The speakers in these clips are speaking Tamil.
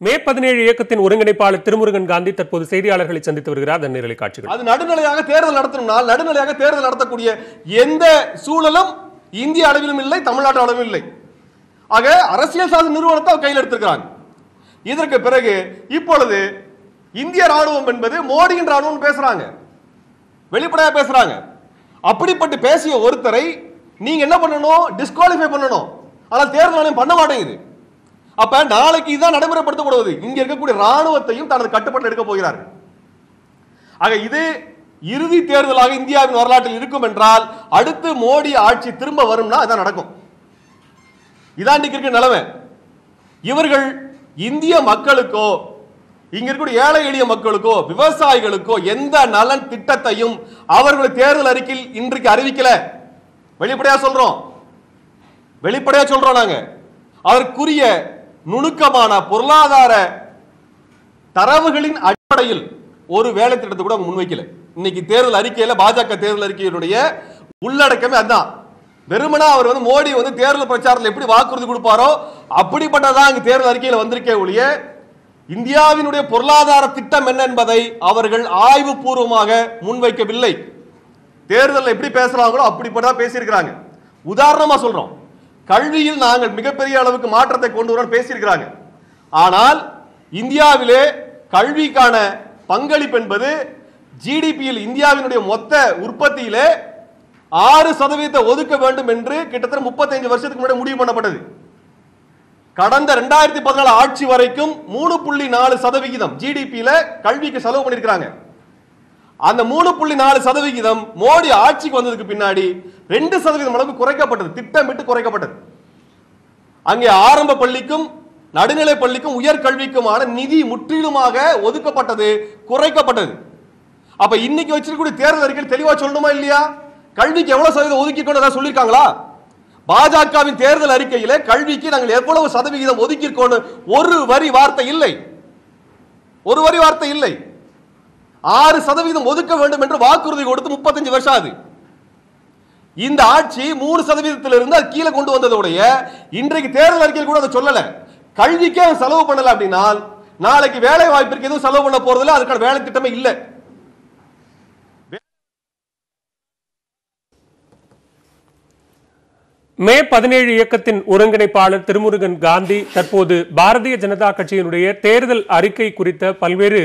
மே 17 இயக்கத்தின் ஒருங்கிணைப்பாளர் திருமுருகன் காந்தி தற்போது செய்தியாளர்களை சந்தித்து வருகிறார். நேரலை காட்சிகள். அது நடுநிலையாக தேர்தல் நடத்தணும்னால் நடுநிலையாக தேர்தல் நடத்தக்கூடிய எந்த சூழலும் இந்திய அளவிலும் இல்லை, தமிழ்நாட்டு அளவிலும் இல்லை. ஆக அரசியல் சாசன நிறுவனத்தை கையில் எடுத்திருக்கிறாங்க. இதற்கு பிறகு இப்பொழுது இந்திய ராணுவம் என்பது மோடியின் ராணுவம் பேசுறாங்க, வெளிப்படையா பேசுறாங்க. அப்படிப்பட்டு பேசிய ஒருத்தரை நீங்க என்ன பண்ணணும்? டிஸ்குவாலிஃபை பண்ணணும். ஆனால் தேர்தல் ஆணையம் பண்ண மாட்டேங்குது. அப்ப நாளைக்கு இதான் நடைமுறைப்படுத்தப்படுவது. இங்க இருக்கக்கூடிய ராணுவத்தையும் தனது கட்டுப்பாட்டில் எடுக்க போகிறார்கள். ஆக இது இறுதி தேர்தலாக இந்தியாவின் வரலாற்றில் இருக்கும் என்றால் அடுத்து மோடி ஆட்சி திரும்ப வரும்னா அதான் நடக்கும். இதான் இருக்கிற நிலைமை. இவர்கள் இந்திய மக்களுக்கோ இங்க இருக்கக்கூடிய ஏழை எளிய மக்களுக்கோ விவசாயிகளுக்கோ எந்த நலன் திட்டத்தையும் அவர்கள் தேர்தல் அறிக்கையில் இன்றைக்கு அறிவிக்கல. வெளிப்படையா சொல்றோம், நாங்க அதற்குரிய நுணுக்கமான பொருளாதார தரவுகளின் அடிப்படையில் ஒரு வேலை திட்டத்தை கூட முன்வைக்கல. இன்னைக்கு தேர்தல் அறிக்கையில பாஜக தேர்தல் அறிக்கையினுடைய உள்ளடக்கமே அதான். வெறுமனா அவர் மோடி தேர்தல் பிரச்சாரத்தில் எப்படி வாக்குறுதி கொடுப்பாரோ அப்படிப்பட்டதான் இங்க தேர்தல் அறிக்கையில் வந்திருக்கே ஒழிய இந்தியாவினுடைய பொருளாதார திட்டம் என்ன என்பதை அவர்கள் ஆய்வு பூர்வமாக முன்வைக்கவில்லை. தேர்தல் எப்படி பேசுறாங்களோ அப்படிப்பட்டதான் பேசியிருக்கிறாங்க. உதாரணமா சொல்றோம், கல்வியில் நாங்கள் மிகப்பெரிய அளவுக்கு மாற்றத்தை கொண்டு வர பேசியிருக்கிறாங்க. ஆனால் இந்தியாவிலே கல்விக்கான பங்களிப்பு என்பது ஜிடிபியில் இந்தியாவினுடைய மொத்த உற்பத்தியிலே 6% ஒதுக்க வேண்டும் என்று கிட்டத்தட்ட 35 வருஷத்துக்கு முன்னாடி முடிவு பண்ணப்பட்டது. கடந்த 2014 ஆட்சி வரைக்கும் 3.4% ஜிடிபியில கல்விக்கு செலவு பண்ணிருக்காங்க. அந்த 3.4% மோடி ஆட்சிக்கு வந்ததுக்கு பின்னாடி 2% அளவுக்கு குறைக்கப்பட்டது, திட்டமிட்டு குறைக்கப்பட்டது. அங்கே ஆரம்ப பள்ளிக்கும் நடுநிலை பள்ளிக்கும் உயர்கல்விக்குமான நிதி முற்றிலுமாக ஒதுக்கப்பட்டது, குறைக்கப்பட்டது. அப்ப இன்னைக்கு வச்சிருக்கக்கூடிய தேர்தல் அறிக்கையில் தெளிவா சொல்லணுமா இல்லையா? கல்விக்கு எவ்வளவு சதவீதம் ஒதுக்கிக்கணும் சொல்லிருக்காங்களா? பாஜகவின் தேர்தல் அறிக்கையிலே கல்விக்கு நாங்கள் எவ்வளவு சதவிகிதம் ஒதுக்கியிருக்கோம் ஒரு வரி வார்த்தை இல்லை, ஒரு வரி வார்த்தை இல்லை. 6% ஒதுக்க வேண்டும் என்று வாக்குறுதி கொடுத்து 35 வருஷம் ஆகுது. இந்த ஆட்சி 3%இருந்து அது கீழே கொண்டு வந்ததோடைய இன்றைக்கு தேர்தல் அறிக்கையில் கூட அதை சொல்லல. கல்விக்கே செலவு பண்ணல அப்படின்னா நாளைக்கு வேலை வாய்ப்பிற்கு எதுவும் செலவு பண்ண போறதில்லை, அதுக்கான வேலை திட்டமே இல்லை. மே 17 இயக்கத்தின் ஒருங்கிணைப்பாளர் திருமுருகன் காந்தி தற்போது பாரதிய ஜனதா கட்சியினுடைய தேர்தல் அறிக்கை குறித்த பல்வேறு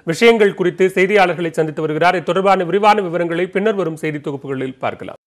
விஷயங்கள் குறித்து செய்தியாளர்களை சந்தித்து வருகிறார். இது தொடர்பான விரிவான விவரங்களை பின்னர் வரும் செய்தி தொகுப்புகளில் பார்க்கலாம்.